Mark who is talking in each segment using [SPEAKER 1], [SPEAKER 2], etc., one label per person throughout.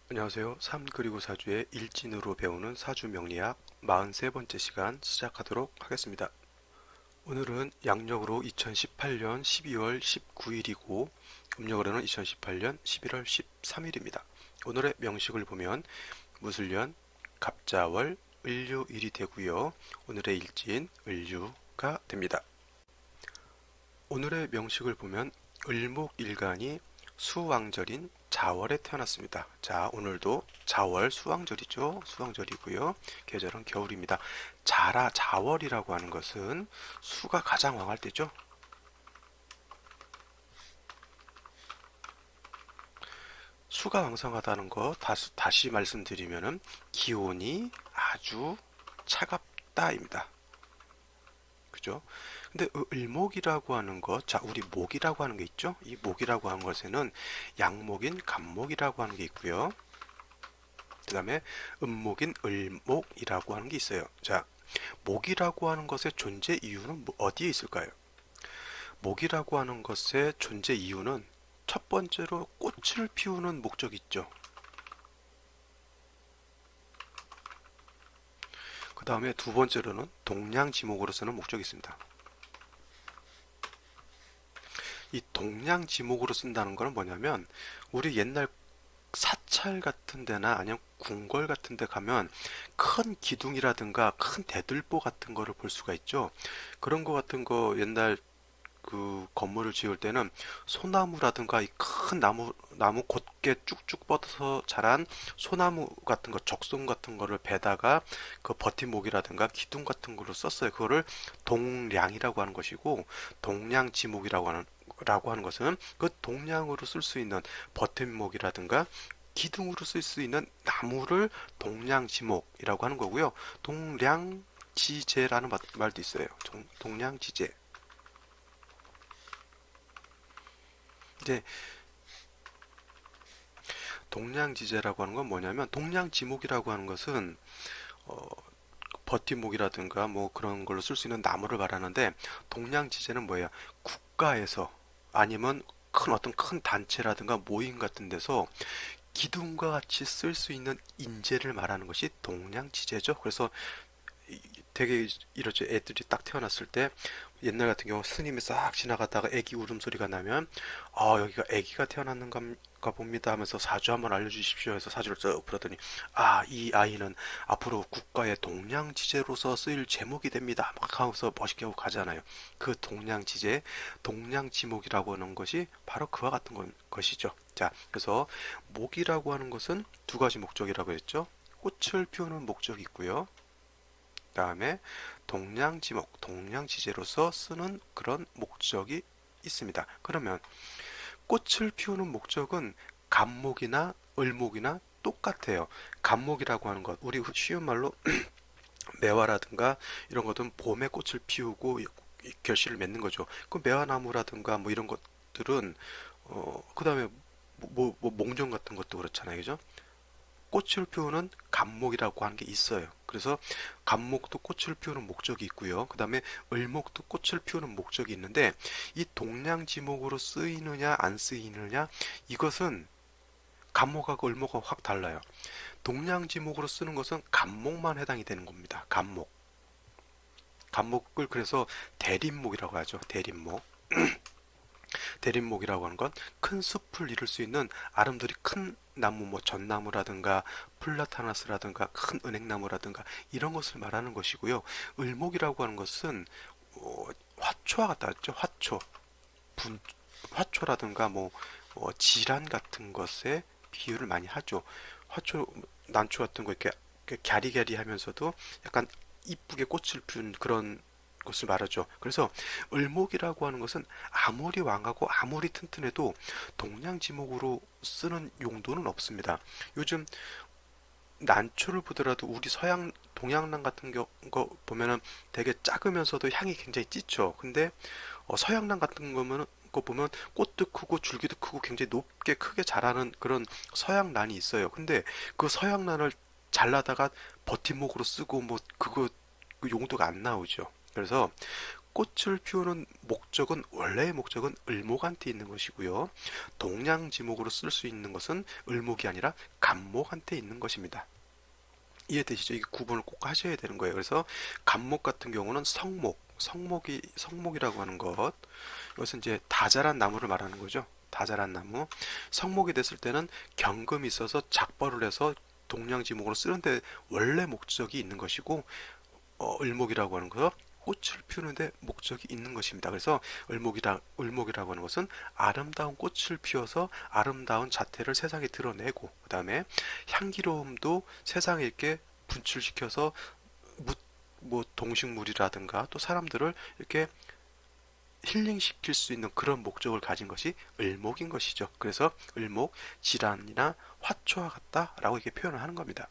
[SPEAKER 1] 안녕하세요. 3 그리고 4주의 일진으로 배우는 사주 명리학 43번째 시간 시작하도록 하겠습니다. 오늘은 양력으로 2018년 12월 19일이고 음력으로는 2018년 11월 13일입니다. 오늘의 명식을 보면 무술년, 갑자월, 을류일이 되고요. 오늘의 일진 을류가 됩니다. 오늘의 명식을 보면 을목일간이 수왕절인 자월에 태어났습니다. 자, 오늘도 자월 수왕절이죠. 수왕절이고요. 계절은 겨울입니다. 자월이라고 하는 것은 수가 가장 왕할 때죠. 수가 왕성하다는 거 다시 말씀드리면은 기온이 아주 차갑다입니다. 그죠? 근데 을목이라고 하는 것, 자, 우리 목이라고 하는 게 있죠? 이 목이라고 하는 것에는 양목인 간목이라고 하는 게 있고요. 그 다음에 음목인 을목이라고 하는 게 있어요. 자, 목이라고 하는 것의 존재 이유는 어디에 있을까요? 목이라고 하는 것의 존재 이유는 첫 번째로 꽃을 피우는 목적이 있죠. 그 다음에 두 번째로는 동량지목으로서는 목적이 있습니다. 이 동량지목으로 쓴다는 거는 뭐냐면 우리 옛날 사찰 같은 데나 아니면 궁궐 같은 데 가면 큰 기둥이라든가 큰 대들보 같은 거를 볼 수가 있죠. 그런 거 같은 거 옛날 그 건물을 지을 때는 소나무라든가 이 큰 나무 곧게 쭉쭉 뻗어서 자란 소나무 같은 거, 적송 같은 거를 베다가 그 버팀목이라든가 기둥 같은 거로 썼어요. 그거를 동량이라고 하는 것이고 동량지목이라고 하는 것은 그 동량으로 쓸 수 있는 버팀목이라든가 기둥으로 쓸 수 있는 나무를 동량지목이라고 하는 거고요. 동량지제라는 말도 있어요. 동량지제. 이제 동량지제라고 하는 건 뭐냐면 동량지목이라고 하는 것은 어, 버팀목이라든가 뭐 그런 걸로 쓸 수 있는 나무를 말하는데 동량지제는 뭐예요? 국가에서 아니면 어떤 큰 단체라든가 모임 같은 데서 기둥과 같이 쓸 수 있는 인재를 말하는 것이 동량지제죠. 그래서 되게 이렇죠. 애들이 딱 태어났을 때 옛날 같은 경우 스님이 싹 지나가다가 애기 울음소리가 나면 여기가 애기가 태어났는가 봅니다 하면서 사주 한번 알려주십시오 해서 사주를 쭉 풀었더니 이 아이는 앞으로 국가의 동량지제로서 쓰일 제목이 됩니다 막 하면서 멋있게 하고 가잖아요. 그 동량지제, 동량지목이라고 하는 것이 바로 그와 같은 것이죠. 자, 그래서 목이라고 하는 것은 두 가지 목적이라고 했죠. 꽃을 피우는 목적이 있고요. 다음에 동량지목, 동량지제로서 쓰는 그런 목적이 있습니다. 그러면 꽃을 피우는 목적은 간목이나 을목이나 똑같아요. 간목이라고 하는 것, 우리 쉬운 말로 매화라든가 이런 것들은 봄에 꽃을 피우고 결실을 맺는 거죠. 그 매화나무라든가 뭐 이런 것들은 그 다음에 몽종 같은 것도 그렇잖아요, 그죠? 꽃을 피우는 간목이라고 하는 게 있어요. 그래서 간목도 꽃을 피우는 목적이 있고요. 그 다음에 을목도 꽃을 피우는 목적이 있는데 이 동량지목으로 쓰이느냐 안 쓰이느냐 이것은 간목하고 을목하고 확 달라요. 동량지목으로 쓰는 것은 간목만 해당이 되는 겁니다. 간목. 간목을 그래서 대림목이라고 하죠. 대림목. 대림목이라고 하는 건 큰 숲을 이룰 수 있는 아름드리 큰 나무, 뭐 전나무라든가 플라타나스라든가 큰 은행나무라든가 이런 것을 말하는 것이고요. 을목이라고 하는 것은 화초와 같다 했죠. 분, 화초라든가 질환 같은 것에 비유를 많이 하죠. 화초, 난초 같은 거 이렇게 갸리갸리 하면서도 약간 이쁘게 꽃을 핀 그런 것을 말하죠. 그래서 을목이라고 하는 것은 아무리 왕하고 아무리 튼튼해도 동량지목으로 쓰는 용도는 없습니다. 요즘 난초를 보더라도 우리 동양난 같은 거 보면은 되게 작으면서도 향이 굉장히 짙죠. 근데 서양난 같은 거 보면 꽃도 크고 줄기도 크고 굉장히 높게 크게 자라는 그런 서양난이 있어요. 근데 그 서양난을 잘라다가 버팀목으로 쓰고 뭐 그거 그 용도가 안 나오죠. 그래서 꽃을 피우는 목적은 원래의 목적은 을목한테 있는 것이고요. 동량지목으로 쓸 수 있는 것은 을목이 아니라 간목한테 있는 것입니다. 이해되시죠? 이게 구분을 꼭 하셔야 되는 거예요. 그래서 간목 같은 경우는 성목이라고 하는 것. 이것은 이제 다 자란 나무를 말하는 거죠. 다 자란 나무. 성목이 됐을 때는 경금이 있어서 작벌을 해서 동량지목으로 쓰는데 원래 목적이 있는 것이고, 을목이라고 하는 것, 꽃을 피우는데 목적이 있는 것입니다. 그래서 을목이라고 하는 것은 아름다운 꽃을 피워서 아름다운 자태를 세상에 드러내고, 그 다음에 향기로움도 세상에 이렇게 분출시켜서 뭐 동식물이라든가 또 사람들을 이렇게 힐링시킬 수 있는 그런 목적을 가진 것이 을목인 것이죠. 그래서 을목, 질환이나 화초와 같다라고 이렇게 표현을 하는 겁니다.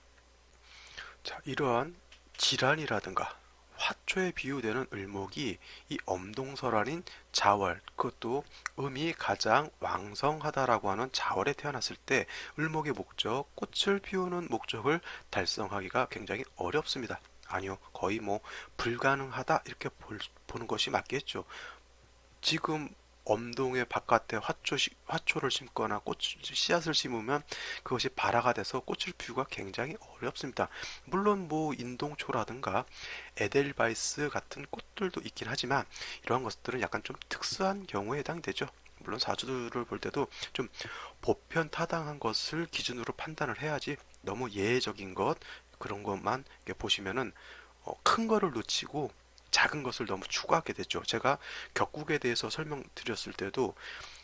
[SPEAKER 1] 자, 이러한 질환이라든가 화초에 비유되는 을목이 이 엄동설환인 자월, 그것도 음이 가장 왕성하다라고 하는 자월에 태어났을 때 을목의 목적, 꽃을 피우는 목적을 달성하기가 굉장히 어렵습니다. 아니요, 거의 뭐 불가능하다 이렇게 보는 것이 맞겠죠. 지금 엄동의 바깥에 화초를 심거나 씨앗을 심으면 그것이 발화가 돼서 꽃을 피우기가 굉장히 어렵습니다. 물론 뭐 인동초라든가 에델바이스 같은 꽃들도 있긴 하지만 이러한 것들은 약간 좀 특수한 경우에 해당되죠. 물론 사주를 볼 때도 좀 보편타당한 것을 기준으로 판단을 해야지, 너무 예외적인 것 그런 것만 이렇게 보시면은 큰 거를 놓치고 작은 것을 너무 추구하게 되죠. 제가 격국에 대해서 설명드렸을 때도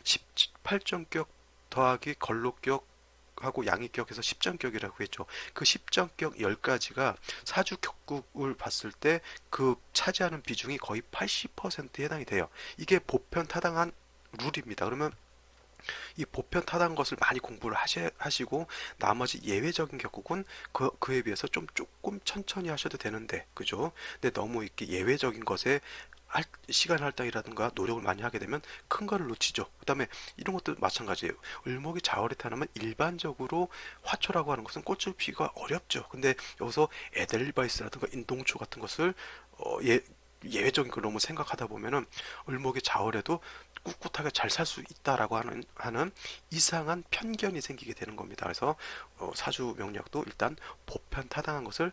[SPEAKER 1] 18정격 더하기 걸록격하고 양익격해서 10정격이라고 했죠. 그 10정격 10가지가 사주 격국을 봤을 때 그 차지하는 비중이 거의 80%에 해당이 돼요. 이게 보편타당한 룰입니다. 그러면 이 보편 타당한 것을 많이 공부를 하시고 나머지 예외적인 격국은 그에 비해서 조금 천천히 하셔도 되는데, 그죠? 근데 너무 이렇게 예외적인 것에 시간 할당이라든가 노력을 많이 하게 되면 큰 거를 놓치죠. 그 다음에 이런 것도 마찬가지예요. 을목이 자월에 태어나면 일반적으로 화초라고 하는 것은 꽃을 피기가 어렵죠. 근데 여기서 에델바이스라든가 인동초 같은 것을 예외적인 걸 너무 생각하다 보면은 을목의 자월에도 꿋꿋하게 잘 살 수 있다라고 하는 이상한 편견이 생기게 되는 겁니다. 그래서 사주 명리학도 일단 보편타당한 것을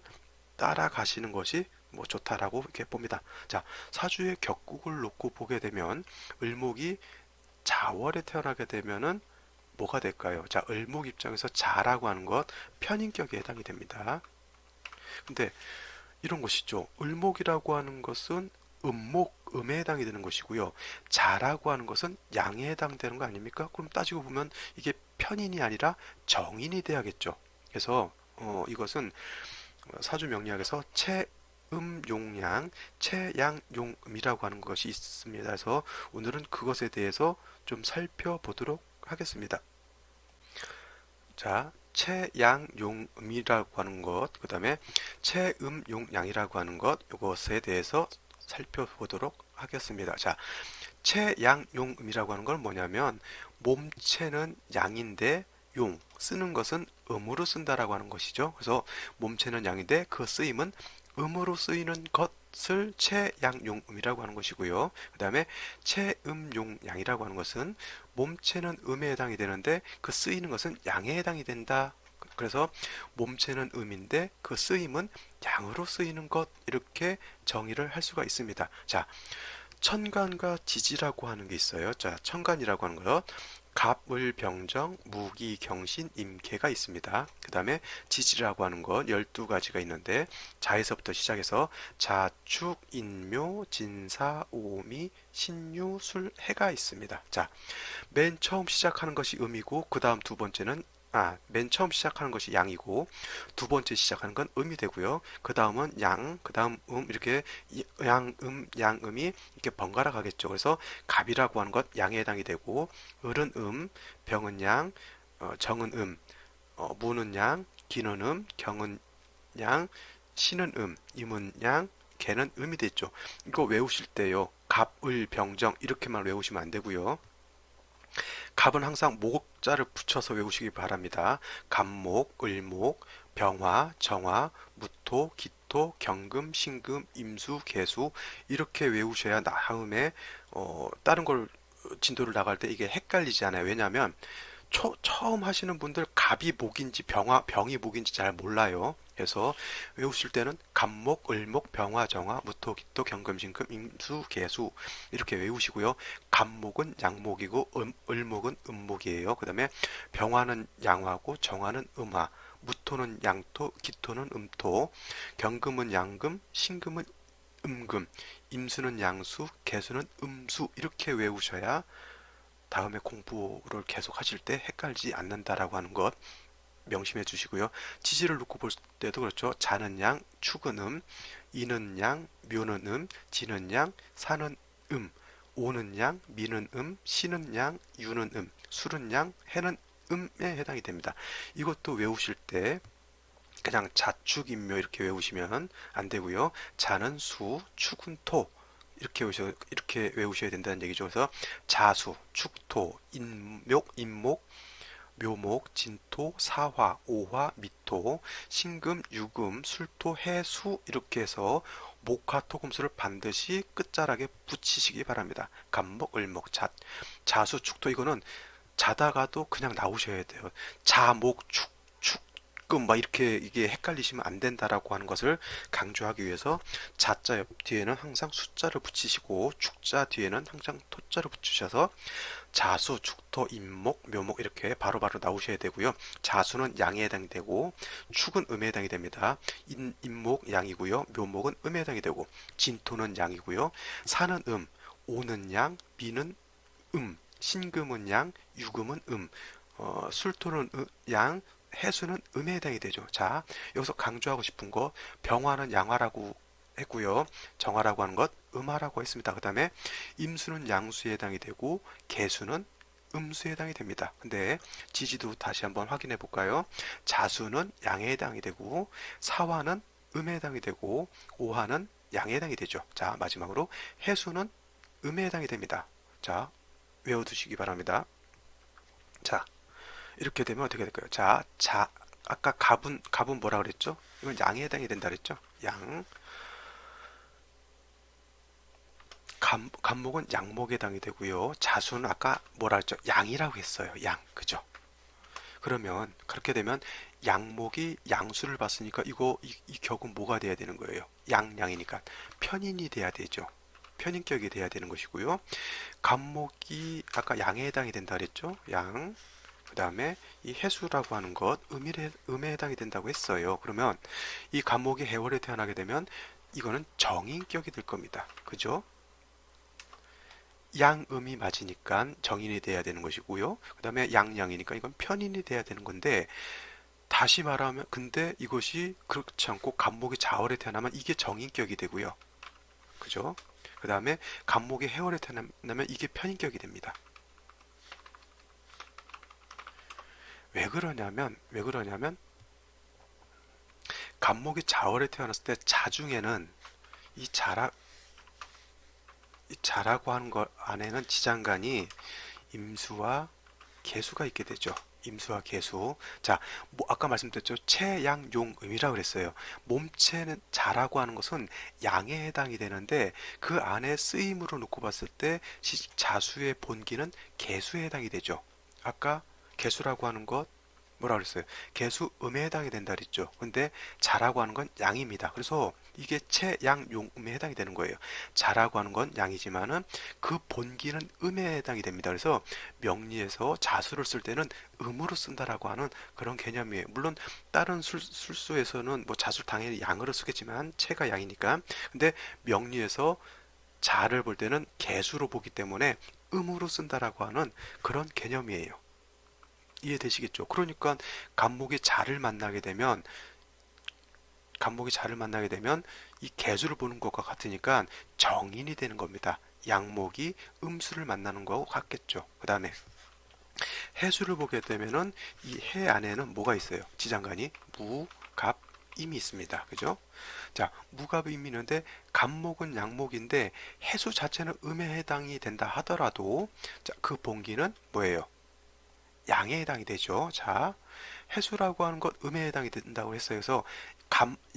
[SPEAKER 1] 따라가시는 것이 뭐 좋다라고 이렇게 봅니다. 자, 사주의 격국을 놓고 보게 되면 을목이 자월에 태어나게 되면은 뭐가 될까요? 자, 을목 입장에서 자라고 하는 것 편인격에 해당이 됩니다. 근데 이런 것이죠. 을목이라고 하는 것은 음에 해당이 되는 것이고요. 자라고 하는 것은 양에 해당되는 거 아닙니까? 그럼 따지고 보면 이게 편인이 아니라 정인이 돼야겠죠. 그래서 이것은 사주 명리학에서 체음용양, 체양용음이라고 하는 것이 있습니다. 그래서 오늘은 그것에 대해서 좀 살펴보도록 하겠습니다. 자, 체양용음이라고 하는 것, 그 다음에 체음용양이라고 하는 것, 이것에 대해서 살펴보도록 하겠습니다. 자, 체양용음이라고 하는 건 뭐냐면 몸체는 양인데 쓰는 것은 음으로 쓴다라고 하는 것이죠. 그래서 몸체는 양인데 그 쓰임은 음으로 쓰이는 것을 체양용음이라고 하는 것이고요. 그 다음에 체음용양이라고 하는 것은 몸체는 음에 해당이 되는데 그 쓰이는 것은 양에 해당이 된다. 그래서 몸체는 음인데 그 쓰임은 양으로 쓰이는 것, 이렇게 정의를 할 수가 있습니다. 자, 천간과 지지라고 하는 게 있어요. 자, 천간이라고 하는 것, 갑을 병정, 무기, 경신, 임계가 있습니다. 그 다음에 지지라고 하는 것 12가지가 있는데 자에서부터 시작해서 자축, 인묘, 진사, 오미, 신유, 술, 해가 있습니다. 자, 맨 처음 시작하는 것이 음이고 그 다음 두 번째는 맨 처음 시작하는 것이 양이고 두 번째 시작하는 건 음이 되고요. 그 다음은 양, 그 다음 이렇게 양음이 이렇게 번갈아 가겠죠. 그래서 갑이라고 하는 것 양에 해당이 되고, 을은 병은 양, 정은 무는 양, 기는 경은 양, 신은 임은 양, 개는 음이 됐죠. 이거 외우실 때요. 갑, 을, 병정 이렇게만 외우시면 안 되고요. 갑은 항상 목자를 붙여서 외우시기 바랍니다. 갑목, 을목, 병화, 정화, 무토, 국토, 경금, 신금, 임수, 계수 이렇게 외우셔야 다음에 다른 걸 진도를 나갈 때 이게 헷갈리지 않아요. 왜냐하면 처음 하시는 분들 갑이 목인지 병이 목인지 잘 몰라요. 그래서 외우실 때는 갑목, 을목, 병화, 정화, 무토, 기토, 경금신금, 임수, 계수 이렇게 외우시고요. 갑목은 양목이고 을목은 음목이에요. 그 다음에 병화는 양화고 정화는 음화, 무토는 양토, 기토는 음토, 경금은 양금, 신금은 음금, 임수는 양수, 계수는 음수 이렇게 외우셔야 다음에 공부를 계속 하실 때 헷갈리지 않는다라고 하는 것 명심해 주시고요. 지지를 놓고 볼 때도 그렇죠. 자는 양, 축은 이는 양, 묘는 지는 양, 사는 오는 양, 미는 쉬는 양, 유는 술은 양, 해는 음에 해당이 됩니다. 이것도 외우실 때 그냥 자축인묘 이렇게 외우시면 안 되고요. 자는 수, 축은 토 이렇게 외우셔야 된다는 얘기죠. 그래서 자수, 축토, 인목, 묘목, 진토, 사화, 오화, 미토, 신금, 유금, 술토, 해수 이렇게 해서 목화, 토금수를 반드시 끝자락에 붙이시기 바랍니다. 갑목, 을목, 자수, 축토 이거는 자다가도 그냥 나오셔야 돼요. 자목, 축금 막 이렇게 이게 헷갈리시면 안 된다라고 하는 것을 강조하기 위해서 자자 옆 뒤에는 항상 숫자를 붙이시고 축자 뒤에는 항상 토자를 붙이셔서 자수, 축토, 인목, 묘목 이렇게 바로바로 나오셔야 되고요. 자수는 양에 해당이 되고 축은 음에 해당이 됩니다. 인목 양이고요. 묘목은 음에 해당이 되고 진토는 양이고요. 사는 오는 양, 미는 신금은 양, 유금은 술토는 양, 해수는 음에 해당이 되죠. 자, 여기서 강조하고 싶은 거 병화는 양화라고 했고요. 정화라고 하는 것 음화라고 했습니다. 그 다음에 임수는 양수에 해당이 되고 계수는 음수에 해당이 됩니다. 근데 지지도 다시 한번 확인해 볼까요? 자수는 양에 해당이 되고 사화는 음에 해당이 되고 오화는 양에 해당이 되죠. 자, 마지막으로 해수는 음에 해당이 됩니다. 자, 외워두시기 바랍니다. 자, 이렇게 되면 어떻게 될까요? 아까 갑은 뭐라 그랬죠? 이건 양에 해당이 된다 그랬죠? 양. 갑목은 양목에 해당이 되고요. 자수는 아까 뭐라 했죠? 양이라고 했어요. 양. 그죠? 그러면 그렇게 되면 양목이 양수를 봤으니까 이 격은 뭐가 돼야 되는 거예요? 양이니까 편인이 돼야 되죠. 편인격이 돼야 되는 것이고요. 갑목이 아까 양에 해당이 된다 그랬죠? 양. 그 다음에 이 해수라고 하는 것 음에 해당이 된다고 했어요. 그러면 이 갑목이 해월에 태어나게 되면 이거는 정인격이 될 겁니다. 그죠? 양음이 맞으니까 정인이 돼야 되는 것이고요. 그 다음에 양이니까 이건 편인이 돼야 되는 건데 다시 말하면 근데 이것이 그렇지 않고 갑목이 자월에 태어나면 이게 정인격이 되고요. 그죠? 그 다음에 갑목이 해월에 태어나면 이게 편인격이 됩니다. 왜 그러냐면 갑목이 자월에 태어났을 때 자중에는 이 자라고 하는 것 안에는 지장간이 임수와 계수가 있게 되죠. 임수와 계수. 자, 아까 말씀드렸죠. 체, 양, 용, 음이라고 그랬어요. 몸체는 자라고 하는 것은 양에 해당이 되는데 그 안에 쓰임으로 놓고 봤을 때 자수의 본기는 계수에 해당이 되죠. 아까 계수라고 하는 것 뭐라 그랬어요? 계수 음에 해당이 된다 그랬죠. 근데 자라고 하는 건 양입니다. 그래서 이게 체, 양, 용, 음에 해당이 되는 거예요. 자라고 하는 건 양이지만은 그 본기는 음에 해당이 됩니다. 그래서 명리에서 자수를 쓸 때는 음으로 쓴다라고 하는 그런 개념이에요. 물론 다른 술수에서는 뭐 자수 당연히 양으로 쓰겠지만 체가 양이니까. 근데 명리에서 자를 볼 때는 개수로 보기 때문에 음으로 쓴다라고 하는 그런 개념이에요. 이해되시겠죠? 그러니까 간목이 자를 만나게 되면 이 개수를 보는 것과 같으니까 정인이 되는 겁니다. 양목이 음수를 만나는 거하고 같겠죠. 그 다음에 해수를 보게 되면은 이 해 안에는 뭐가 있어요? 지장간이 무, 갑, 임이 있습니다. 그죠? 자, 무갑이 임이 있는데 갑목은 양목인데 해수 자체는 음에 해당이 된다 하더라도 자, 그 본기는 뭐예요? 양에 해당이 되죠. 자, 해수라고 하는 것 음에 해당이 된다고 했어요. 그래서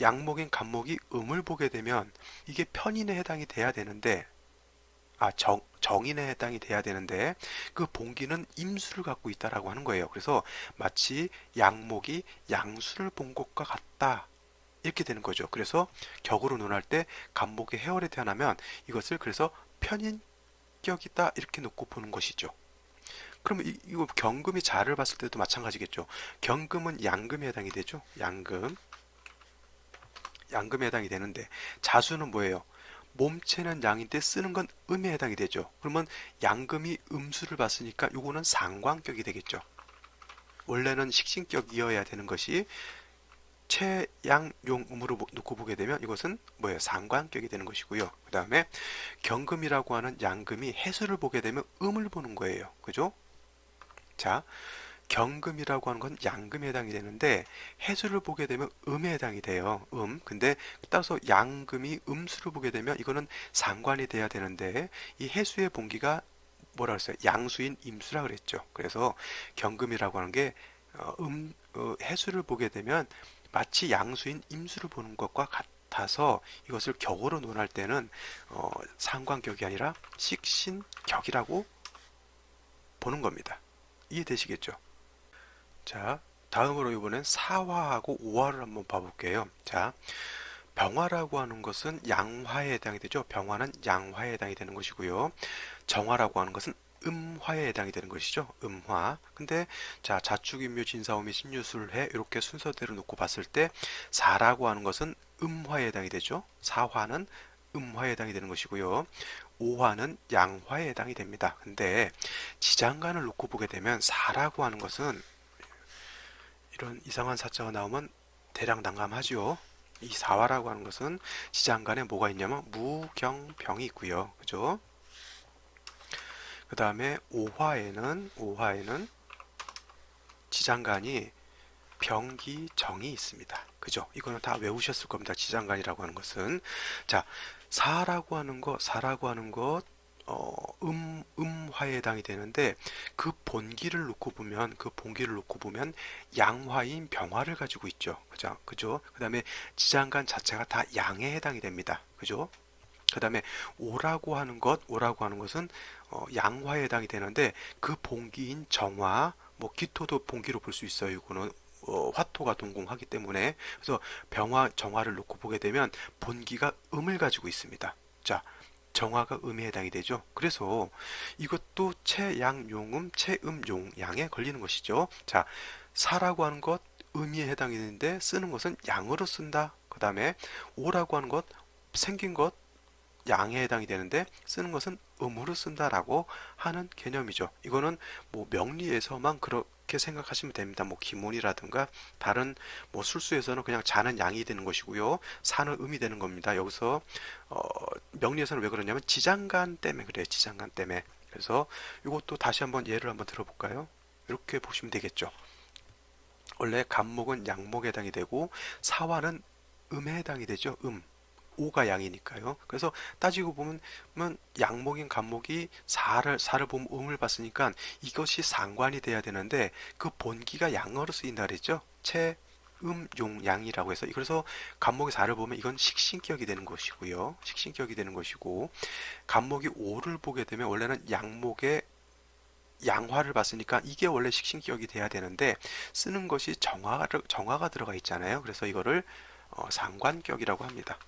[SPEAKER 1] 양목인 간목이 음을 보게 되면 이게 편인에 해당이 돼야 되는데 정인에 해당이 돼야 되는데 그 본기는 임수를 갖고 있다라고 하는 거예요. 그래서 마치 양목이 양수를 본 것과 같다. 이렇게 되는 거죠. 그래서 격으로 논할 때 간목이 해월에 태어나면 이것을 그래서 편인격이다 이렇게 놓고 보는 것이죠. 그러면 이거 경금이 자를 봤을 때도 마찬가지겠죠. 경금은 양금에 해당이 되죠. 양금에 해당이 되는데 자수는 뭐예요? 몸체는 양인데 쓰는 건 음에 해당이 되죠. 그러면 양금이 음수를 봤으니까 요거는 상관격이 되겠죠. 원래는 식신격이어야 되는 것이 채양용음으로 놓고 보게 되면 이것은 뭐예요? 상관격이 되는 것이고요. 그 다음에 경금이라고 하는 양금이 해수를 보게 되면 음을 보는 거예요. 그죠? 자, 경금이라고 하는 건 양금에 해당이 되는데 해수를 보게 되면 음에 해당이 돼요. 근데 따라서 양금이 음수를 보게 되면 이거는 상관이 돼야 되는데 이 해수의 본기가 뭐라 그랬어요? 양수인 임수라 그랬죠. 그래서 경금이라고 하는 게 해수를 보게 되면 마치 양수인 임수를 보는 것과 같아서 이것을 격으로 논할 때는 상관격이 아니라 식신격이라고 보는 겁니다. 이해되시겠죠? 자, 다음으로 이번엔 사화하고 오화를 한번 봐볼게요. 자, 병화라고 하는 것은 양화에 해당이 되죠. 병화는 양화에 해당이 되는 것이고요. 정화라고 하는 것은 음화에 해당이 되는 것이죠. 음화. 근데 자, 자축인묘 진사오미 신유술해 이렇게 순서대로 놓고 봤을 때 사라고 하는 것은 음화에 해당이 되죠. 사화는 음화에 해당이 되는 것이고요. 오화는 양화에 해당이 됩니다. 근데 지장간을 놓고 보게 되면 사라고 하는 것은 이런 이상한 사자가 나오면 대략 난감하죠. 이 사화라고 하는 것은 지장간에 뭐가 있냐면 무경병이 있고요. 그죠? 그 다음에 오화에는 지장간이 병기정이 있습니다. 그죠? 이거는 다 외우셨을 겁니다. 지장간이라고 하는 것은. 자, 사라고 하는 것, 음화에 해당이 되는데 그 본기를 놓고 보면 양화인 병화를 가지고 있죠. 그죠? 그 다음에 지장간 자체가 다 양에 해당이 됩니다. 그죠? 그 다음에 오라고 하는 것은 양화에 해당이 되는데 그 본기인 정화, 뭐 기토도 본기로 볼 수 있어요. 이거는 화토가 동공하기 때문에. 그래서 병화, 정화를 놓고 보게 되면 본기가 음을 가지고 있습니다. 자, 정화가 음에 해당이 되죠. 그래서 이것도 채양용음, 채음용양에 걸리는 것이죠. 자, 사라고 하는 것 음이 해당이 되는데 쓰는 것은 양으로 쓴다. 그 다음에 오라고 하는 것 생긴 것 양에 해당이 되는데 쓰는 것은 음으로 쓴다라고 하는 개념이죠. 이거는 뭐 명리에서만 그렇게 생각하시면 됩니다. 뭐 기문이라든가 다른 뭐 술수에서는 그냥 자는 양이 되는 것이고요. 사는 음이 되는 겁니다. 여기서 명리에서는 왜 그러냐면 지장간 때문에 그래요. 지장간 때문에. 그래서 이것도 다시 한번 예를 한번 들어볼까요? 이렇게 보시면 되겠죠. 원래 간목은 양목에 해당이 되고 사화는 음에 해당이 되죠. 오가 양이니까요. 그래서 따지고 보면 양목인 간목이 사를 보면 음을 봤으니까 이것이 상관이 돼야 되는데 그 본기가 양어로 쓰인다 그랬죠. 채음용양이라고 해서 그래서 간목이 사를 보면 이건 식신격이 되는 것이고요. 식신격이 되는 것이고 간목이 오를 보게 되면 원래는 양목의 양화를 봤으니까 이게 원래 식신격이 돼야 되는데 쓰는 것이 정화가 들어가 있잖아요. 그래서 이거를 상관격이라고 합니다.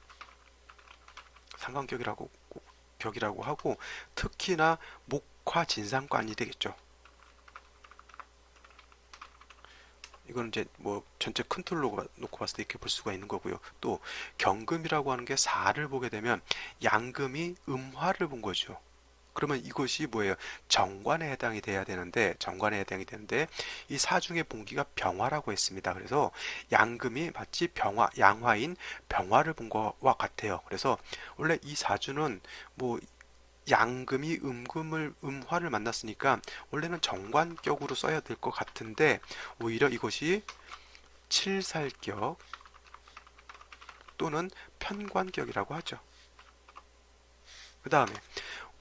[SPEAKER 1] 상관격이라고 하고 특히나 목화 진상관이 되겠죠. 이거는 이제 뭐 전체 큰 틀로 놓고 봤을 때 이렇게 볼 수가 있는 거고요. 또 경금이라고 하는 게 사를 보게 되면 양금이 음화를 본 거죠. 그러면 이것이 뭐예요? 정관에 해당이 되는데 이 사중의 본기가 병화라고 했습니다. 그래서 양금이 마치 양화인 병화를 본 것과 같아요. 그래서 원래 이 사주는 뭐 양금이 음화를 만났으니까 원래는 정관격으로 써야 될 것 같은데 오히려 이것이 칠살격 또는 편관격이라고 하죠. 그 다음에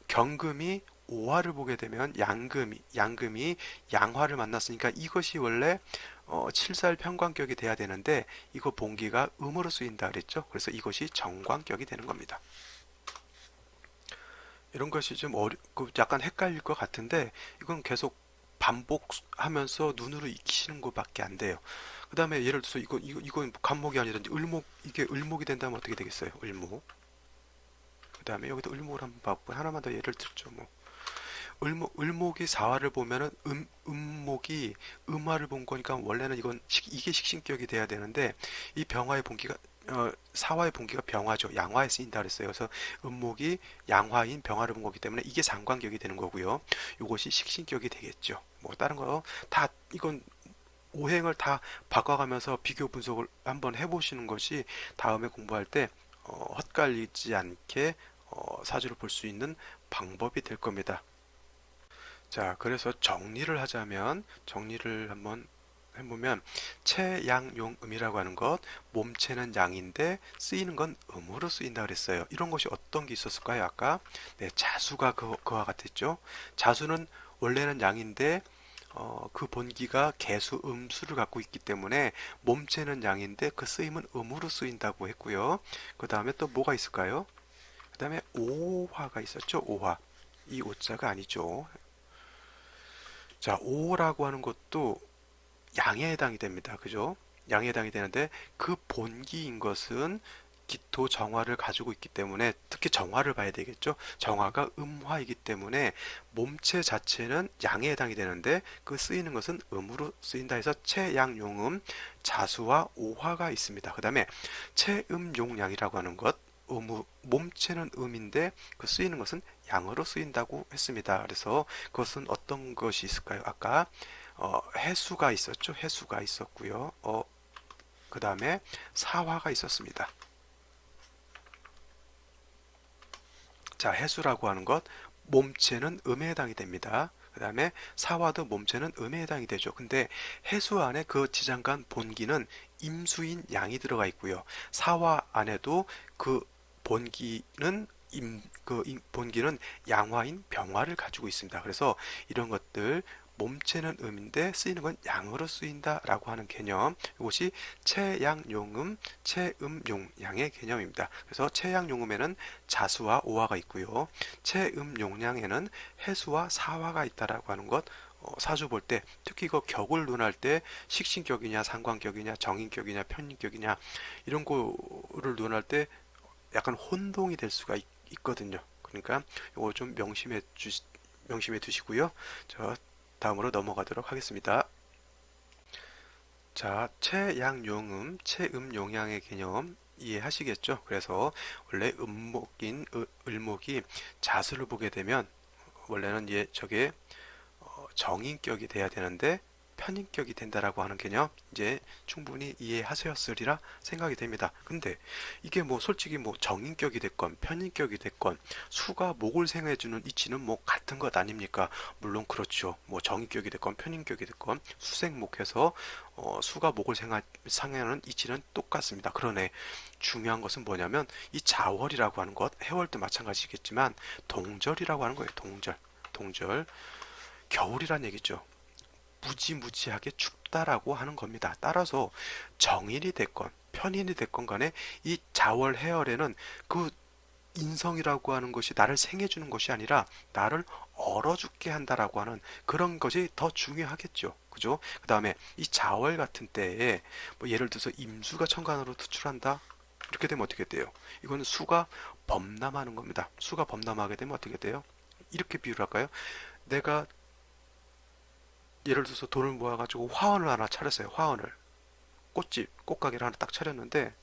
[SPEAKER 1] 경금이 오화를 보게 되면 양금이 양화를 만났으니까 이것이 원래 칠살평광격이 돼야 되는데 이거 본기가 음으로 쓰인다 그랬죠. 그래서 이것이 정광격이 되는 겁니다. 이런 것이 좀 약간 헷갈릴 것 같은데 이건 계속 반복하면서 눈으로 익히시는 것밖에 안 돼요. 그 다음에 예를 들어서 이건 간목이 아니라 이제 을목, 이게 을목이 된다면 어떻게 되겠어요? 을목. 그 다음에 여기도 을목을 한번 봐볼게요. 하나만 더 예를 들죠. 뭐 을목이 사화를 보면은 음목이 음화를 본 거니까 원래는 이게 식신격이 돼야 되는데 이 병화의 본기가 사화의 본기가 병화죠. 양화에 쓰인다 그랬어요. 그래서 음목이 양화인 병화를 본 거기 때문에 이게 상관격이 되는 거고요. 이것이 식신격이 되겠죠. 뭐 다른 거 다 이건 오행을 다 바꿔가면서 비교 분석을 한번 해보시는 것이 다음에 공부할 때 헛갈리지 않게 사주를 볼 수 있는 방법이 될 겁니다. 자, 그래서 정리를 한번 해보면 채양용음이라고 하는 것, 몸체는 양인데 쓰이는 건 음으로 쓰인다 그랬어요. 이런 것이 어떤 게 있었을까요? 아까 네, 자수가 그와 같았죠. 자수는 원래는 양인데 그 본기가 개수 음수를 갖고 있기 때문에 몸체는 양인데 그 쓰임은 음으로 쓰인다고 했고요. 그 다음에 또 뭐가 있을까요? 그 다음에 오화가 있었죠. 오화. 이 오자가 아니죠. 자, 오라고 하는 것도 양에 해당이 됩니다. 그죠? 양에 해당이 되는데 그 본기인 것은 기토 정화를 가지고 있기 때문에 특히 정화를 봐야 되겠죠. 정화가 음화이기 때문에 몸체 자체는 양에 해당이 되는데 그 쓰이는 것은 음으로 쓰인다 해서 채양용음 자수와 오화가 있습니다. 그 다음에 채음용양이라고 하는 것 몸체는 음인데 그 쓰이는 것은 양으로 쓰인다고 했습니다. 그래서 그것은 어떤 것이 있을까요? 아까 해수가 있었죠. 해수가 있었고요. 그 다음에 사화가 있었습니다. 자, 해수라고 하는 것 몸체는 음에 해당이 됩니다. 그 다음에 사화도 몸체는 음에 해당이 되죠. 근데 해수 안에 그 지장간 본기는 임수인 양이 들어가 있고요. 사화 안에도 그 본기는 본기는 양화인 병화를 가지고 있습니다. 그래서 이런 것들 몸체는 음인데 쓰이는 건 양으로 쓰인다라고 하는 개념. 이것이 채양용음, 채음용양의 개념입니다. 그래서 채양용음에는 자수와 오화가 있고요. 채음용양에는 해수와 사화가 있다라고 하는 것. 사주 볼 때 특히 이거 격을 논할 때 식신격이냐 상관격이냐 정인격이냐 편인격이냐 이런 거를 논할 때 약간 혼동이 될 수가 있거든요. 그러니까 이거 좀 명심해 두시고요. 자, 다음으로 넘어가도록 하겠습니다. 자, 채양용음, 채음용양의 개념 이해하시겠죠? 그래서 원래 을목이 자수를 보게 되면 원래는 저게 정인격이 돼야 되는데 편인격이 된다라고 하는 개념 이제 충분히 이해하셨으리라 생각이 됩니다. 근데 이게 뭐 솔직히 뭐 정인격이 됐건 편인격이 됐건 수가 목을 생해주는 이치는 뭐 같은 것 아닙니까? 물론 그렇죠. 뭐 정인격이 됐건 편인격이 됐건 수생목해서 수가 목을 상해하는 이치는 똑같습니다. 그러네. 중요한 것은 뭐냐면 이 자월이라고 하는 것 해월도 마찬가지겠지만 동절이라고 하는 거예요. 동절 겨울이란 얘기죠. 무지무지하게 춥다라고 하는 겁니다. 따라서 정인이 됐건 편인이 됐건 간에 이 자월 해열에는 그 인성이라고 하는 것이 나를 생해주는 것이 아니라 나를 얼어 죽게 한다라고 하는 그런 것이 더 중요하겠죠. 그죠? 그 다음에 이 자월 같은 때에 뭐 예를 들어서 임수가 천간으로 투출한다. 이렇게 되면 어떻게 돼요? 이거는 수가 범람하는 겁니다. 수가 범람하게 되면 어떻게 돼요? 이렇게 비유를 할까요? 내가 예를 들어서 돈을 모아가지고 화원을 하나 차렸어요. 화원을. 꽃가게를 하나 딱 차렸는데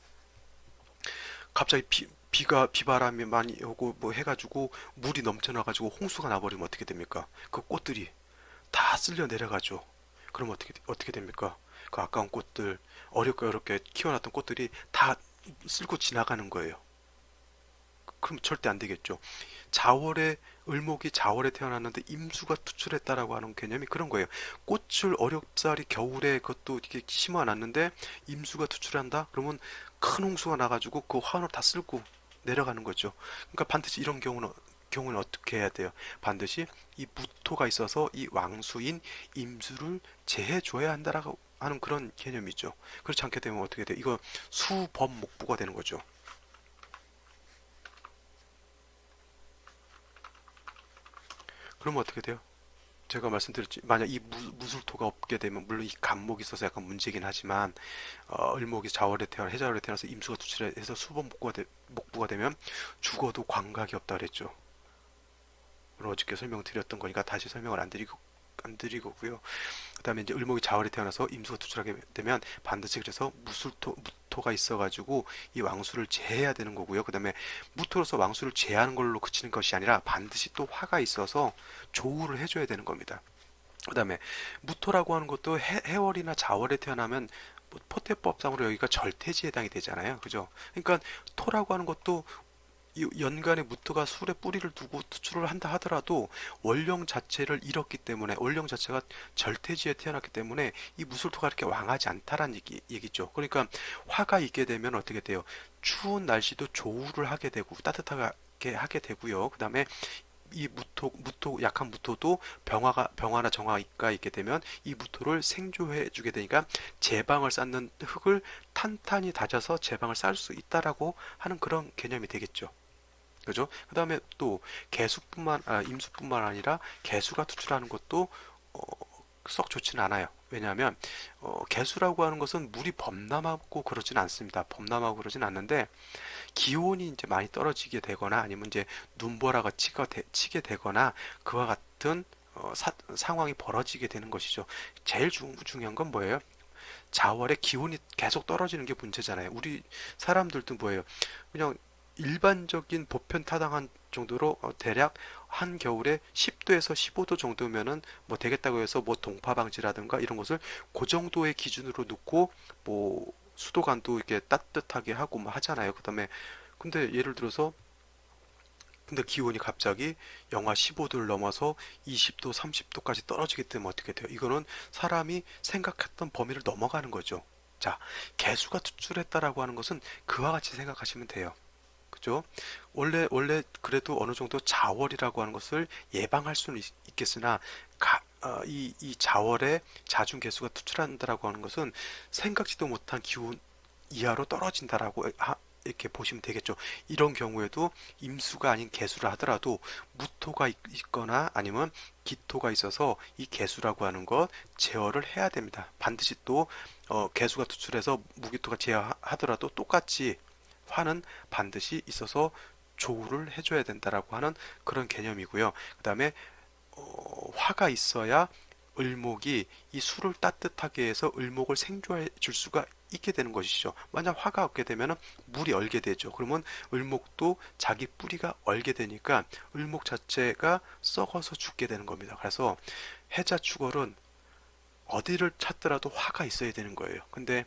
[SPEAKER 1] 갑자기 비바람이 많이 오고 뭐 해가지고 물이 넘쳐나가지고 홍수가 나버리면 어떻게 됩니까? 그 꽃들이 다 쓸려 내려가죠. 그럼 어떻게 됩니까? 그 아까운 꽃들, 어렵게 키워놨던 꽃들이 다 쓸고 지나가는 거예요. 그럼 절대 안 되겠죠. 을목이 자월에 태어났는데 임수가 투출했다라고 하는 개념이 그런 거예요. 꽃을 어렵사리 겨울에 그것도 이렇게 심어놨는데 임수가 투출한다? 그러면 큰 홍수가 나가지고 그 화원을 다 쓸고 내려가는 거죠. 그러니까 반드시 이런 경우는 어떻게 해야 돼요? 반드시 이 무토가 있어서 이 왕수인 임수를 제해 줘야 한다라고 하는 그런 개념이죠. 그렇지 않게 되면 어떻게 돼? 이거 수법목부가 되는 거죠. 그러면 어떻게 돼요? 제가 말씀드렸지, 만약 이 무술토가 없게 되면, 물론 이 간목이 있어서 약간 문제긴 하지만, 을목이 자월에 태어나 해자월에 태어나서 임수가 투출해서 목부가 되면 죽어도 관각이 없다 그랬죠. 오늘 어저께 설명드렸던 거니까 다시 설명을 안 드리고요. 그다음에 이제 을목이 자월에 태어나서 임수가 투출하게 되면 반드시 그래서 무토가 있어가지고 이 왕수를 제해야 되는 거고요. 그다음에 무토로서 왕수를 제하는 걸로 그치는 것이 아니라 반드시 또 화가 있어서 조우를 해줘야 되는 겁니다. 그다음에 무토라고 하는 것도 해월이나 자월에 태어나면 뭐 포태법상으로 여기가 절퇴지에 해당이 되잖아요. 그죠? 그러니까 토라고 하는 것도 이 연간에 무토가 술에 뿌리를 두고 투출을 한다 하더라도 원령 자체를 잃었기 때문에, 원령 자체가 절퇴지에 태어났기 때문에 이 무술토가 그렇게 왕하지 않다라는 얘기죠. 그러니까 화가 있게 되면 어떻게 돼요? 추운 날씨도 조우를 하게 되고 따뜻하게 하게 되고요. 그다음에 이 약한 무토도 병화나 정화가 있게 되면 이 무토를 생조해 주게 되니까 제방을 쌓는 흙을 탄탄히 다져서 제방을 쌓을 수 있다라고 하는 그런 개념이 되겠죠. 그죠? 그 다음에 또 임수뿐만 아니라 개수가 투출하는 것도 어, 썩 좋지는 않아요. 왜냐하면 개수라고 하는 것은 물이 범람하고 그러진 않습니다. 범람하고 그러진 않는데 기온이 이제 많이 떨어지게 되거나 아니면 이제 눈보라가 치게 되거나 그와 같은 상황이 벌어지게 되는 것이죠. 제일 중요한 건 뭐예요? 자월에 기온이 계속 떨어지는 게 문제잖아요. 우리 사람들도 뭐예요? 그냥 일반적인 보편 타당한 정도로 대략 한겨울에 10도에서 15도 정도면은 뭐 되겠다고 해서 뭐 동파 방지라든가 이런 것을 그 정도의 기준으로 놓고 뭐 수도관도 이렇게 따뜻하게 하고 뭐 하잖아요. 그다음에 근데 예를 들어서 근데 기온이 갑자기 영하 15도를 넘어서 20도, 30도까지 떨어지게 되면 어떻게 돼요? 이거는 사람이 생각했던 범위를 넘어가는 거죠. 자, 개수가 투출했다라고 하는 것은 그와 같이 생각하시면 돼요. 그죠? 원래 그래도 어느 정도 자월이라고 하는 것을 예방할 수는 있겠으나 이 자월에 자중 개수가 투출한다라고 하는 것은 생각지도 못한 기온 이하로 떨어진다라고 이렇게 보시면 되겠죠. 이런 경우에도 임수가 아닌 개수를 하더라도 무토가 있거나 아니면 기토가 있어서 이 개수라고 하는 것 제어를 해야 됩니다. 반드시 또 개수가 투출해서 무기토가 제어하더라도 똑같이 화는 반드시 있어서 조우를 해줘야 된다라고 하는 그런 개념이고요. 그 다음에 화가 있어야 을목이 이 술을 따뜻하게 해서 을목을 생조해 줄 수가 있게 되는 것이죠. 만약 화가 없게 되면 물이 얼게 되죠. 그러면 을목도 자기 뿌리가 얼게 되니까 을목 자체가 썩어서 죽게 되는 겁니다. 그래서 해자축월은 어디를 찾더라도 화가 있어야 되는 거예요. 근데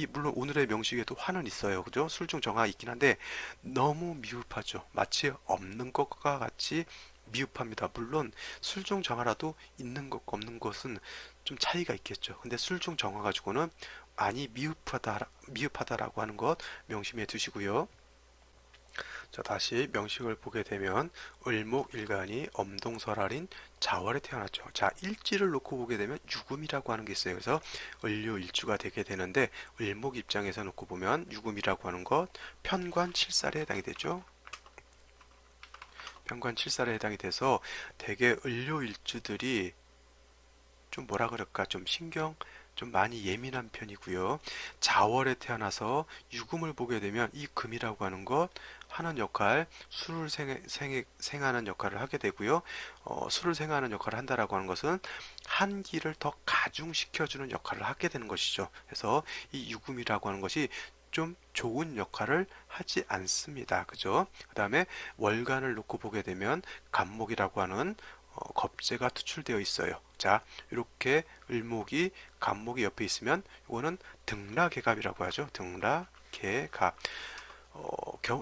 [SPEAKER 1] 물론 오늘의 명식에도 화는 있어요. 그죠? 술중 정화 있긴 한데 너무 미흡하죠. 마치 없는 것과 같이 미흡합니다. 물론 술중 정화라도 있는 것과 없는 것은 좀 차이가 있겠죠. 근데 술중 정화 가지고는 많이 미흡하다라고 하는 것 명심해 두시고요. 자, 다시 명식을 보게 되면 을목일간이 엄동설알인 자월에 태어났죠. 자, 일지를 놓고 보게 되면 유금이라고 하는 게 있어요. 그래서 을료일주가 되게 되는데 을목 입장에서 놓고 보면 유금이라고 하는 것 편관 7살에 해당이 되죠. 편관 7살에 해당이 돼서 대개 을료일주들이 좀 뭐라 그럴까 좀 신경 좀 많이 예민한 편이고요. 자월에 태어나서 유금을 보게 되면 이 금이라고 하는 것 하는 역할, 술을 생하는 역할을 하게 되고요. 술을 생하는 역할을 한다라고 하는 것은 한기를 더 가중시켜주는 역할을 하게 되는 것이죠. 그래서 이 유금이라고 하는 것이 좀 좋은 역할을 하지 않습니다. 그죠? 그 다음에 월간을 놓고 보게 되면 간목이라고 하는 겁재가 투출되어 있어요. 자, 이렇게 을목이 간목이 옆에 있으면 이거는 등라개갑이라고 하죠. 등라개갑.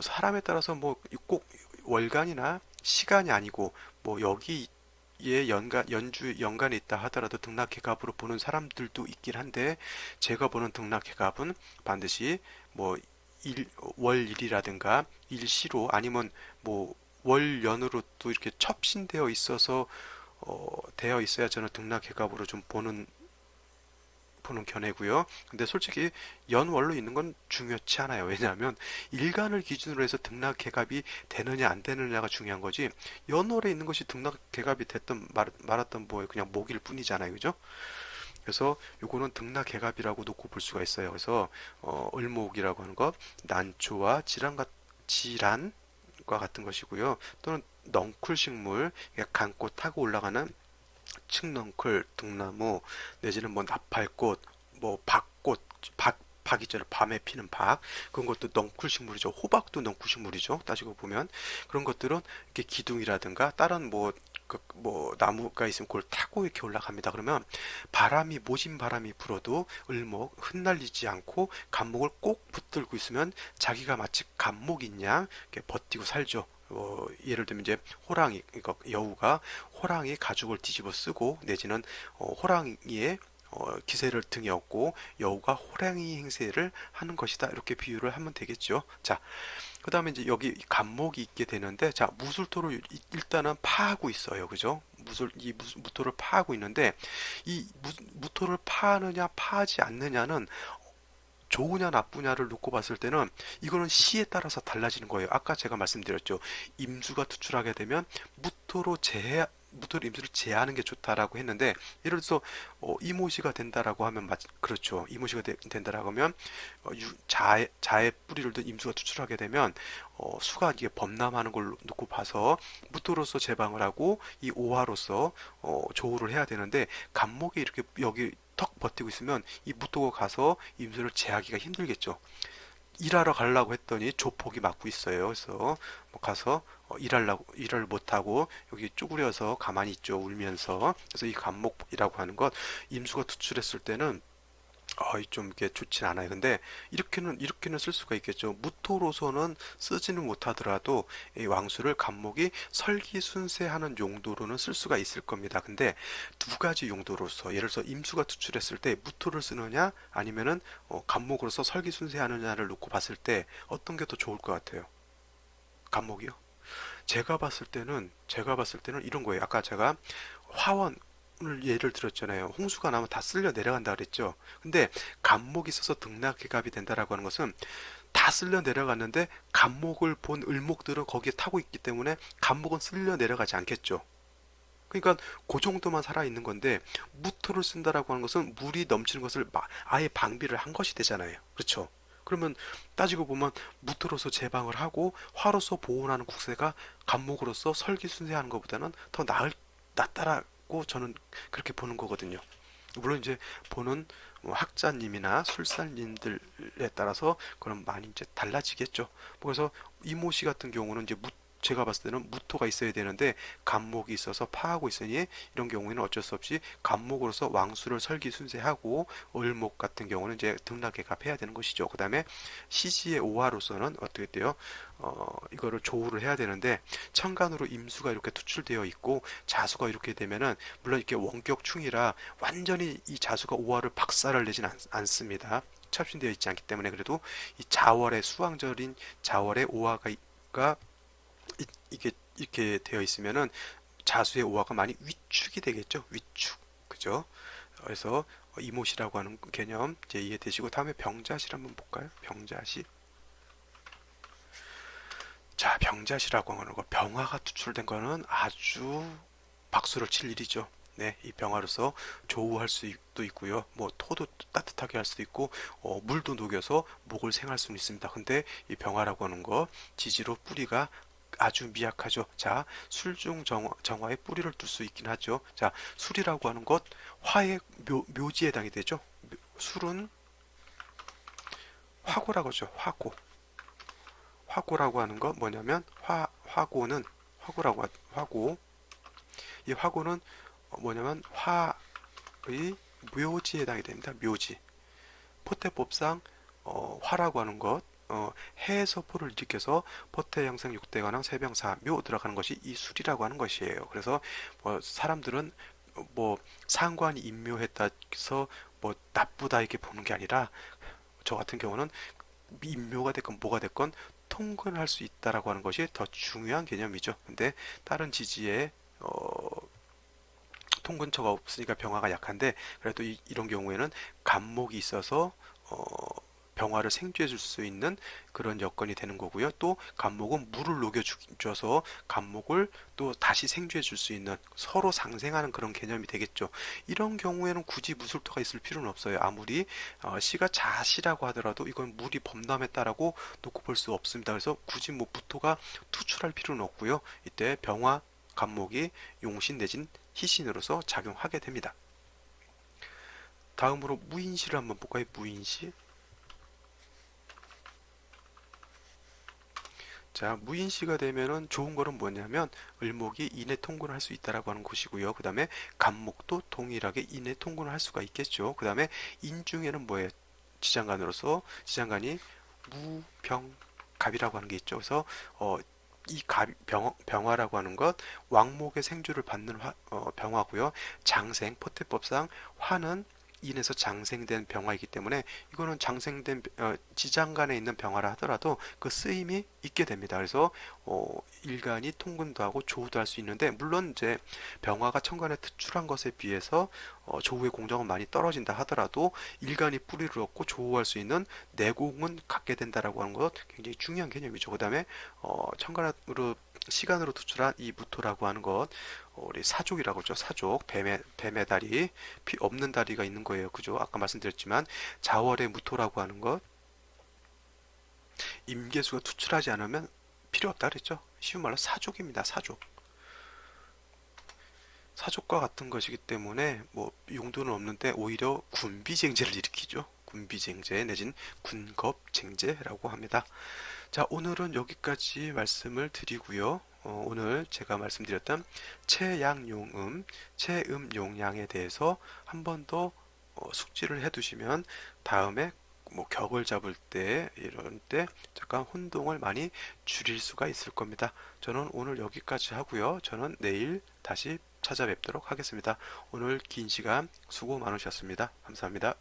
[SPEAKER 1] 사람에 따라서 뭐 꼭 월간이나 시간이 아니고 뭐 여기에 연간에 있다 하더라도 등락개갑으로 보는 사람들도 있긴 한데 제가 보는 등락개갑은 반드시 뭐 월일이라든가 일시로 아니면 뭐 월연으로 또 이렇게 첩신되어 있어서 되어 있어야 저는 등락개갑으로 좀 보는 보는 견해고요. 근데 솔직히 연월로 있는 건 중요치 않아요. 왜냐하면 일간을 기준으로 해서 등락 개갑이 되느냐 안 되느냐가 중요한 거지, 연월에 있는 것이 등락 개갑이 됐든 말았던 뭐 그냥 목일 뿐이잖아요. 그죠? 그래서 요거는 등락 개갑이라고 놓고 볼 수가 있어요. 그래서 을목이라고 하는 것, 난초와 질환과 같은 것이고요. 또는 넝쿨식물, 그러니까 강꽃 타고 올라가는 칡넝쿨, 등나무, 내지는 뭐 나팔꽃, 뭐 박꽃, 박 있잖아요. 밤에 피는 박. 그런 것도 넝쿨식물이죠. 호박도 넝쿨식물이죠. 따지고 보면 그런 것들은 이렇게 기둥이라든가 다른 뭐 나무가 있으면 그걸 타고 이렇게 올라갑니다. 그러면 바람이 모진 바람이 불어도 을목 흩날리지 않고 감목을 꼭 붙들고 있으면 자기가 마치 감목인 양 이렇게 버티고 살죠. 예를 들면 이제 호랑이, 그러니까 여우가 호랑이 가죽을 뒤집어 쓰고 내지는 호랑이의 기세를 등에 업고 여우가 호랑이 행세를 하는 것이다. 이렇게 비유를 하면 되겠죠. 자, 그 다음에 이제 여기 간목이 있게 되는데, 자, 무술토를 일단은 파하고 있어요. 그죠? 무토를 파하고 있는데, 이 무토를 파느냐, 파하지 않느냐는 좋으냐 나쁘냐를 놓고 봤을 때는 이거는 시에 따라서 달라지는 거예요. 아까 제가 말씀드렸죠. 임수가 투출하게 되면 무토로 임수를 제하는 게 좋다라고 했는데, 예를 들어서 이모시가 된다라고 하면 그렇죠. 이모시가 된다라고 하면 자의 뿌리를 둔 임수가 투출하게 되면 수가 이게 범람하는 걸 놓고 봐서 무토로서 제방을 하고 이 오화로서 조우를 해야 되는데, 간목이 이렇게 여기 턱 버티고 있으면 이 무토가 가서 임수를 제하기가 힘들겠죠. 일하러 가려고 했더니 조폭이 막고 있어요. 그래서 뭐 가서 일을 못하고 여기 쭈그려서 가만히 있죠. 울면서. 그래서 이 간목이라고 하는 것, 임수가 투출했을 때는 좀 이게 좋진 않아요. 근데 이렇게는 쓸 수가 있겠죠. 무토로서는 쓰지는 못하더라도 이 왕수를 간목이 설기순세하는 용도로는 쓸 수가 있을 겁니다. 근데 두 가지 용도로서, 예를 들어서 임수가 투출했을 때 무토를 쓰느냐 아니면은 간목으로서 설기순세하느냐를 놓고 봤을 때 어떤 게 더 좋을 것 같아요? 간목이요? 제가 봤을 때는 이런 거예요. 아까 제가 화원 을 예를 들었잖아요. 홍수가 나면 다 쓸려 내려간다 그랬죠. 근데 간목이 있어서 등락개갑이 된다라고 하는 것은 다 쓸려 내려갔는데 간목을 본 을목들은 거기에 타고 있기 때문에 간목은 쓸려 내려가지 않겠죠. 그러니까 그 정도만 살아 있는 건데, 무토를 쓴다라고 하는 것은 물이 넘치는 것을 아예 방비를 한 것이 되잖아요. 그렇죠? 그러면 따지고 보면 무토로서 제방을 하고 화로서 보존하는 국세가 간목으로서 설기순세하는 것보다는 더 낫다라고 저는 그렇게 보는 거거든요. 물론 이제 보는 뭐 학자님이나 술사님들에 따라서 그런 많이 이제 달라지겠죠. 그래서 이모씨 같은 경우는 이제 제가 봤을 때는 무토가 있어야 되는데 간목이 있어서 파하고 있으니 이런 경우에는 어쩔 수 없이 간목으로서 왕수를 설기순세하고, 을목 같은 경우는 이제 등락에 갑해야 되는 것이죠. 그 다음에 시지의 오화로서는 어떻게 돼요? 이거를 조우를 해야 되는데, 천간으로 임수가 이렇게 투출되어 있고 자수가 이렇게 되면은 물론 이렇게 원격충이라 완전히 이 자수가 오화를 박살을 내진 않습니다. 찹신되어 있지 않기 때문에. 그래도 이 자월의 수왕절인 자월의 오화가 이게 이렇게 되어 있으면은 자수의 오화가 많이 위축이 되겠죠. 위축. 그죠? 그래서 이못이라고 하는 개념 이제 이해되시고, 다음에 병자실 한번 볼까요? 병자실. 자, 병자시라고 하는 거, 병화가 투출된 거는 아주 박수를 칠 일이죠. 네, 이 병화로서 조우할 수도 있고요. 뭐 토도 따뜻하게 할 수도 있고, 물도 녹여서 목을 생할 수는 있습니다. 근데 이 병화라고 하는 거 지지로 뿌리가 아주 미약하죠. 자, 술중 정화의 뿌리를 둘 수 있긴 하죠. 자, 술이라고 하는 것 화의 묘지에 해당이 되죠. 술은 화고라고 하죠. 화고라고 하는 건 뭐냐면 화고는 화고, 이 화고는 뭐냐면 화의 묘지에 해당이 됩니다. 묘지. 포태법상 화라고 하는 것, 해에서 포를 일으켜서 포태 형성 육대관왕 세병사묘 들어가는 것이 이 술이라고 하는 것이에요. 그래서 사람들은 뭐 상관이 임묘했다 해서 뭐 나쁘다 이렇게 보는 게 아니라, 저 같은 경우는 임묘가 됐건 뭐가 됐건 통근할 수 있다라고 하는 것이 더 중요한 개념이죠. 근데 다른 지지의 통근처가 없으니까 병화가 약한데 그래도 이런 경우에는 간목이 있어서 병화를 생주해 줄 수 있는 그런 여건이 되는 거고요. 또 간목은 물을 녹여줘서 간목을 또 다시 생주해 줄 수 있는 서로 상생하는 그런 개념이 되겠죠. 이런 경우에는 굳이 무술토가 있을 필요는 없어요. 아무리 시가 자시라고 하더라도 이건 물이 범람했다라고 놓고 볼 수 없습니다. 그래서 굳이 뭐 무토가 투출할 필요는 없고요. 이때 병화, 간목이 용신 내진 희신으로서 작용하게 됩니다. 다음으로 무인시를 한번 볼까요? 무인시. 자, 무인시가 되면은 좋은 거는 뭐냐면 을목이 인해 통근을 할 수 있다라고 하는 것이고요. 그 다음에 간목도 동일하게 인해 통근을 할 수가 있겠죠. 그 다음에 인중에는 뭐예요? 지장간으로서 지장간이 무병갑이라고 하는 게 있죠. 그래서 이 병화라고 하는 것 왕목의 생주를 받는 병화고요. 장생 포태법상 화는 인에서 장생된 병화이기 때문에 이거는 장생된 지장간에 있는 병화라 하더라도 그 쓰임이 있게 됩니다. 그래서 일간이 통근도 하고 조우도 할 수 있는데 물론 이제 병화가 천간에 특출한 것에 비해서 조우의 공정은 많이 떨어진다 하더라도 일간이 뿌리를 얻고 조우할 수 있는 내공은 갖게 된다라고 하는 것 굉장히 중요한 개념이죠. 그다음에 천간으로 시간으로 투출한 이 무토라고 하는 것 우리 사족이라고 하죠. 사족 뱀의 다리 피 없는 다리가 있는 거예요. 그죠? 아까 말씀드렸지만 자월의 무토라고 하는 것 임계수가 투출하지 않으면 필요 없다 그랬죠. 쉬운 말로 사족입니다. 사족. 사족과 같은 것이기 때문에 뭐 용도는 없는데 오히려 군비쟁제를 일으키죠. 군비쟁제 내진 군겁쟁제라고 합니다. 자, 오늘은 여기까지 말씀을 드리고요. 오늘 제가 말씀드렸던 채양용음, 채음용양에 대해서 한 번 더 숙지를 해두시면 다음에 뭐 격을 잡을 때 이런 때 잠깐 혼동을 많이 줄일 수가 있을 겁니다. 저는 오늘 여기까지 하고요. 저는 내일 다시 찾아뵙도록 하겠습니다. 오늘 긴 시간 수고 많으셨습니다. 감사합니다.